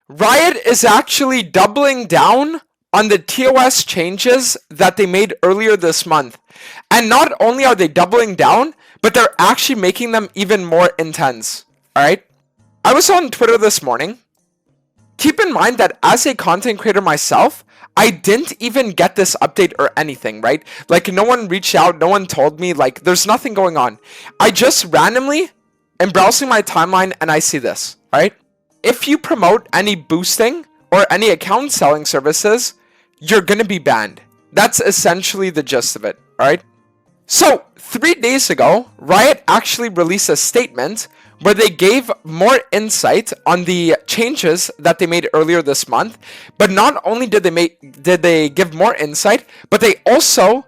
Riot is actually doubling down on the TOS changes that they made earlier this month. And not only are they doubling down, but they're actually making them even more intense. Alright? I was on Twitter this morning. Keep in mind that as a content creator myself, I didn't even get this update or anything, right? Like, no one reached out, no one told me, like, there's nothing going on. I just randomly am browsing my timeline and I see this, alright? If you promote any boosting or any account selling services, you're gonna be banned. That's essentially the gist of it, alright? So, 3 days ago, Riot actually released a statement where they gave more insight on the changes that they made earlier this month. But not only did they give more insight, but they also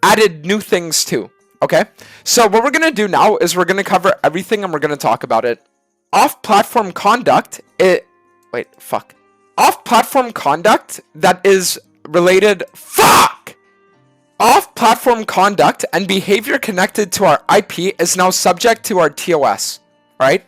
added new things too. Okay? So what we're gonna do now is we're gonna cover everything and we're gonna talk about it. Off-platform conduct, Off-platform conduct that is related... Off-platform conduct and behavior connected to our IP is now subject to our TOS. Right?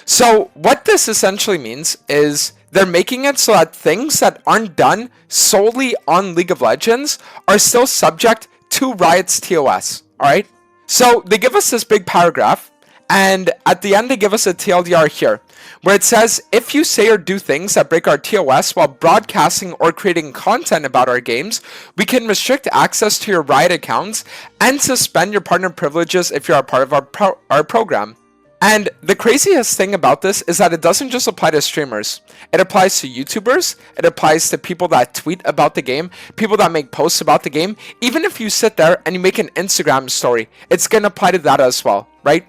So what this essentially means is they're making it so that things that aren't done solely on League of Legends are still subject to Riot's TOS. Alright? So they give us this big paragraph, and at the end they give us a TLDR here, where it says, if you say or do things that break our TOS while broadcasting or creating content about our games, we can restrict access to your Riot accounts and suspend your partner privileges if you're a part of our program. And the craziest thing about this is that it doesn't just apply to streamers. It applies to YouTubers, it applies to people that tweet about the game, people that make posts about the game. Even if you sit there and you make an Instagram story, it's going to apply to that as well, right?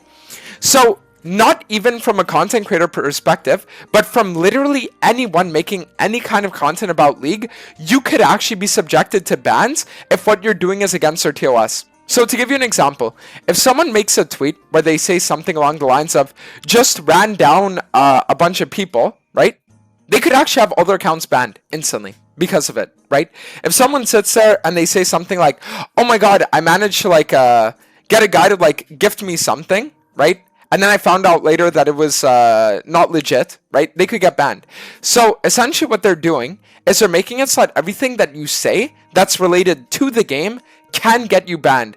So, not even from a content creator perspective, but from literally anyone making any kind of content about League, you could actually be subjected to bans if what you're doing is against their TOS. So to give you an example, if someone makes a tweet where they say something along the lines of just ran down a bunch of people, right? They could actually have all their accounts banned instantly because of it, right? If someone sits there and they say something like, oh my god, I managed to get a guy to gift me something, right? And then I found out later that it was not legit, right? They could get banned. So essentially what they're doing is they're making it so that everything that you say that's related to the game can get you banned.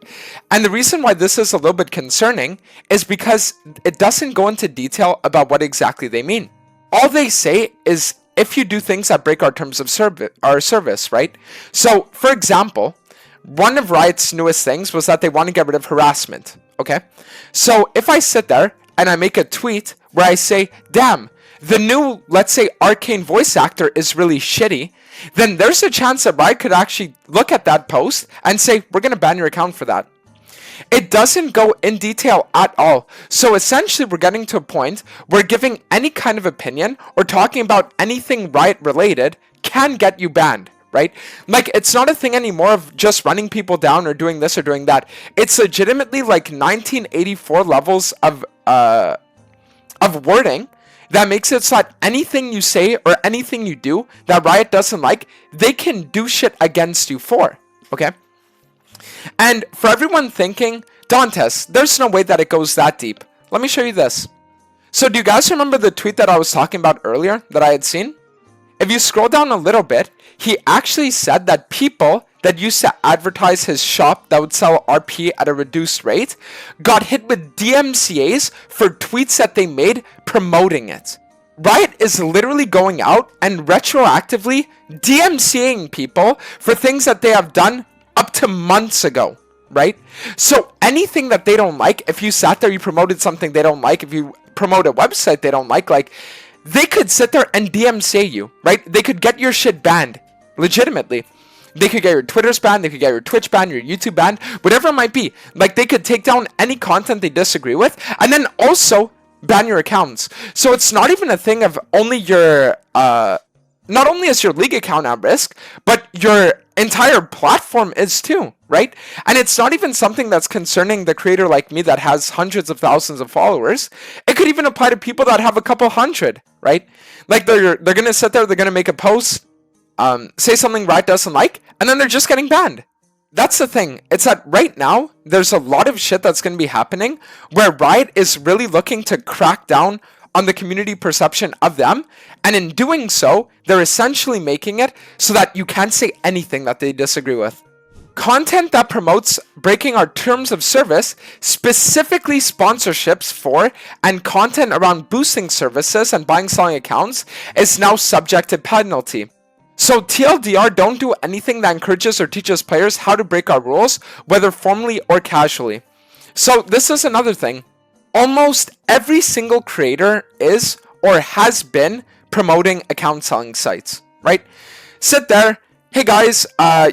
And the reason why this is a little bit concerning is because it doesn't go into detail about what exactly they mean. All they say is if you do things that break our terms of service, right? So, for example, one of Riot's newest things was that they want to get rid of harassment, okay? So, if I sit there and I make a tweet where I say, damn, the new, let's say, Arcane voice actor is really shitty, then there's a chance that Riot could actually look at that post and say, we're going to ban your account for that. It doesn't go in detail at all. So essentially, we're getting to a point where giving any kind of opinion or talking about anything Riot related can get you banned, right? Like, it's not a thing anymore of just running people down or doing this or doing that. It's legitimately like 1984 levels of wording that makes it so that anything you say or anything you do that Riot doesn't like, they can do shit against you for, okay? And for everyone thinking, Dantes, there's no way that it goes that deep. Let me show you this. So do you guys remember the tweet that I was talking about earlier that I had seen? If you scroll down a little bit, he actually said that people that used to advertise his shop that would sell RP at a reduced rate got hit with DMCAs for tweets that they made promoting it. Riot is literally going out and retroactively DMCAing people for things that they have done up to months ago, right? So anything that they don't like, if you sat there, you promoted something they don't like, if you promote a website they don't like, they could sit there and DMCA you, right? They could get your shit banned, legitimately. They could get your Twitter's banned, they could get your Twitch banned, your YouTube banned, whatever it might be. Like, they could take down any content they disagree with, and then also ban your accounts. So it's not even a thing of only your, not only is your League account at risk, but your entire platform is too, right? And it's not even something that's concerning the creator like me that has hundreds of thousands of followers. It could even apply to people that have a couple hundred, right? Like, they're gonna sit there, they're gonna make a post, say something Riot doesn't like, and then they're just getting banned. That's the thing. It's that right now, there's a lot of shit that's going to be happening where Riot is really looking to crack down on the community perception of them, and in doing so, they're essentially making it so that you can't say anything that they disagree with. Content that promotes breaking our terms of service, specifically sponsorships for, and content around boosting services and buying selling accounts, is now subject to penalty. So TLDR, don't do anything that encourages or teaches players how to break our rules, whether formally or casually. So this is another thing. Almost every single creator is or has been promoting account selling sites, right? Sit there. Hey guys,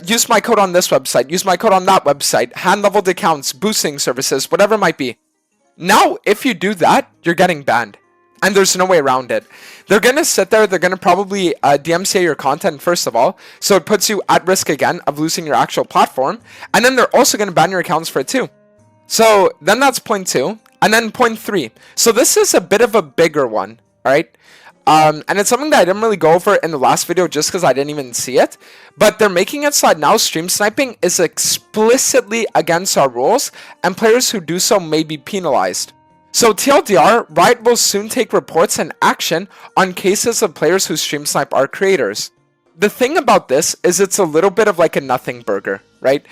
use my code on this website, use my code on that website, hand-leveled accounts, boosting services, whatever it might be. Now, if you do that, you're getting banned. And there's no way around it. They're going to sit there, they're going to probably DMCA your content first of all, so it puts you at risk again of losing your actual platform. And then they're also going to ban your accounts for it too. So then that's point 2. And then point 3. So this is a bit of a bigger one, alright? And it's something that I didn't really go over in the last video just because I didn't even see it. But they're making it so that now stream sniping is explicitly against our rules, and players who do so may be penalized. So TLDR, Riot will soon take reports and action on cases of players who stream snipe our creators. The thing about this is it's a little bit of like a nothing burger, right?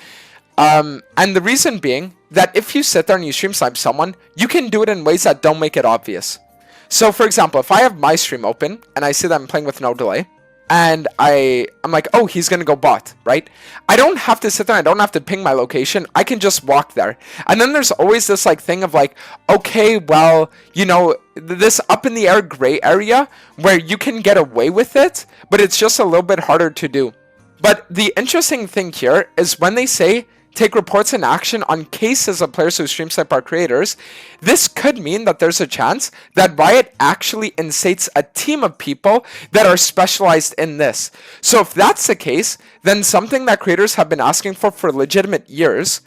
And the reason being that if you sit there and you stream snipe someone, you can do it in ways that don't make it obvious. So for example, if I have my stream open and I see that I'm playing with no delay, and I'm like, oh, he's gonna go bot, right? I don't have to sit there, I don't have to ping my location, I can just walk there. And then there's always this like thing of like, okay, well, you know, this up in the air gray area where you can get away with it, but it's just a little bit harder to do. But the interesting thing here is when they say take reports and action on cases of players who stream snipe our creators, this could mean that there's a chance that Riot actually incites a team of people that are specialized in this. So if that's the case, then something that creators have been asking for legitimate years,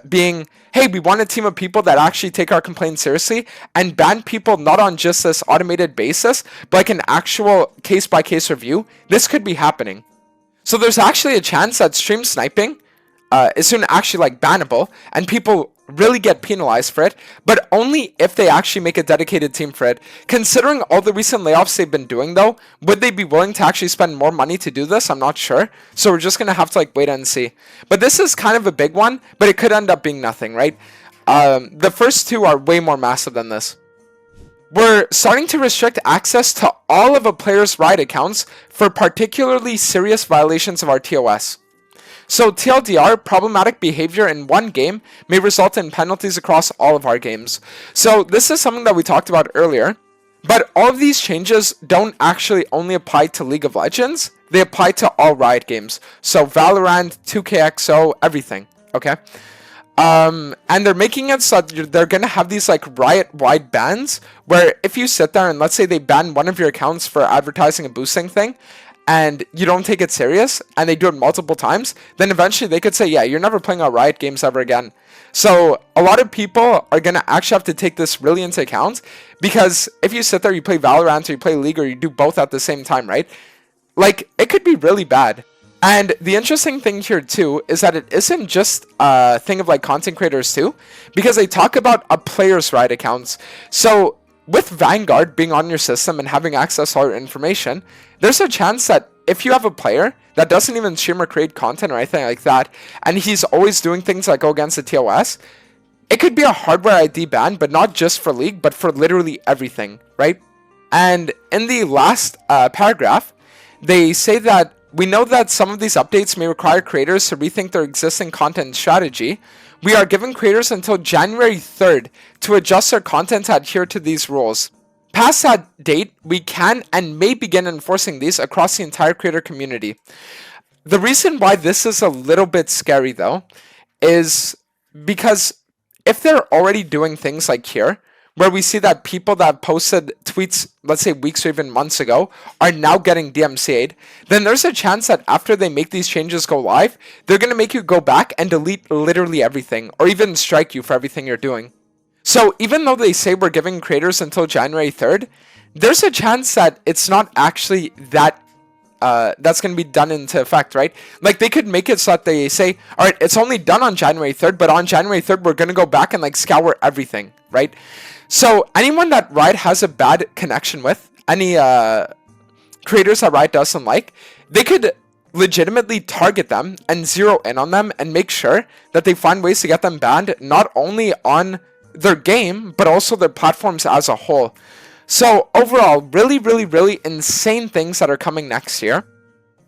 being, hey, we want a team of people that actually take our complaints seriously and ban people not on just this automated basis, but like an actual case-by-case review, this could be happening. So there's actually a chance that stream sniping is soon actually like bannable, and people really get penalized for it, but only if they actually make a dedicated team for it. Considering all the recent layoffs they've been doing though, would they be willing to actually spend more money to do this? I'm not sure. So we're just gonna have to like wait and see. But this is kind of a big one, but it could end up being nothing, right? The first two are way more massive than this. We're starting to restrict access to all of a player's Riot accounts for particularly serious violations of our TOS. So TLDR, problematic behavior in one game may result in penalties across all of our games. So this is something that we talked about earlier, but all of these changes don't actually only apply to League of Legends, they apply to all Riot games. So Valorant, 2KXO, everything, okay? And they're making it so that they're gonna have these like Riot-wide bans, where if you sit there and let's say they ban one of your accounts for advertising a boosting thing, and you don't take it serious, and they do it multiple times, then eventually they could say, yeah, you're never playing our Riot games ever again. So a lot of people are going to actually have to take this really into account, because if you sit there, you play Valorant, or you play League, or you do both at the same time, right? Like, it could be really bad. And the interesting thing here too is that it isn't just a thing of like content creators too, because they talk about a player's Riot accounts. So with Vanguard being on your system and having access to all your information, there's a chance that if you have a player that doesn't even stream or create content or anything like that, and he's always doing things that go against the TOS, it could be a hardware ID ban, but not just for League, but for literally everything, right? And in the last paragraph, they say that we know that some of these updates may require creators to rethink their existing content strategy. We are giving creators until January 3rd to adjust their content to adhere to these rules. Past that date, we can and may begin enforcing these across the entire creator community. The reason why this is a little bit scary though, is because if they're already doing things like here, where we see that people that posted tweets, let's say weeks or even months ago, are now getting DMCA'd, then there's a chance that after they make these changes go live, they're going to make you go back and delete literally everything, or even strike you for everything you're doing. So even though they say we're giving creators until January 3rd, there's a chance that it's not actually that that's going to be done into effect, right? Like they could make it so that they say, all right, it's only done on January 3rd, but on January 3rd, we're going to go back and like scour everything, right? So anyone that Riot has a bad connection with, any creators that Riot doesn't like, they could legitimately target them and zero in on them and make sure that they find ways to get them banned, not only on their game, but also their platforms as a whole. So overall, really, really, really insane things that are coming next year.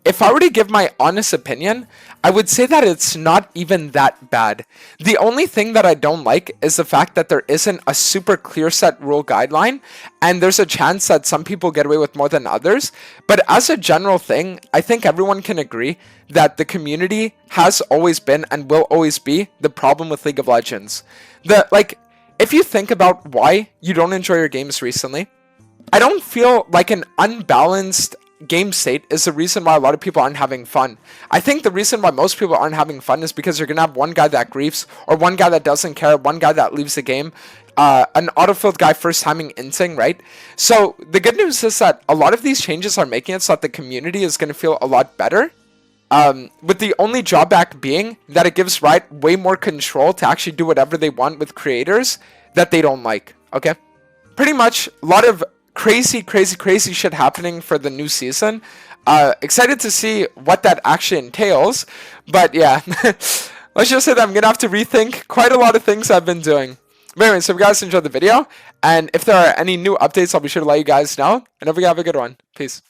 If I were to give my honest opinion, I would say that it's not even that bad. The only thing that I don't like is the fact that there isn't a super clear set rule guideline, and there's a chance that some people get away with more than others. But as a general thing, I think everyone can agree that the community has always been and will always be the problem with League of Legends. If you think about why you don't enjoy your games recently, I don't feel like an unbalanced game state is the reason why a lot of people aren't having fun. I think the reason why most people aren't having fun is because you're gonna have one guy that griefs, or one guy that doesn't care, one guy that leaves the game, an autofilled guy first timing inting, right? So the good news is that a lot of these changes are making it so that the community is gonna feel a lot better. With the only drawback being that it gives Riot way more control to actually do whatever they want with creators that they don't like, okay? Pretty much a lot of crazy shit happening for the new season. Excited to see what that actually entails. But yeah, let's just say that I'm gonna have to rethink quite a lot of things I've been doing. But anyway, so if you guys enjoyed the video, and if there are any new updates, I'll be sure to let you guys know. And hope you have a good one. Peace.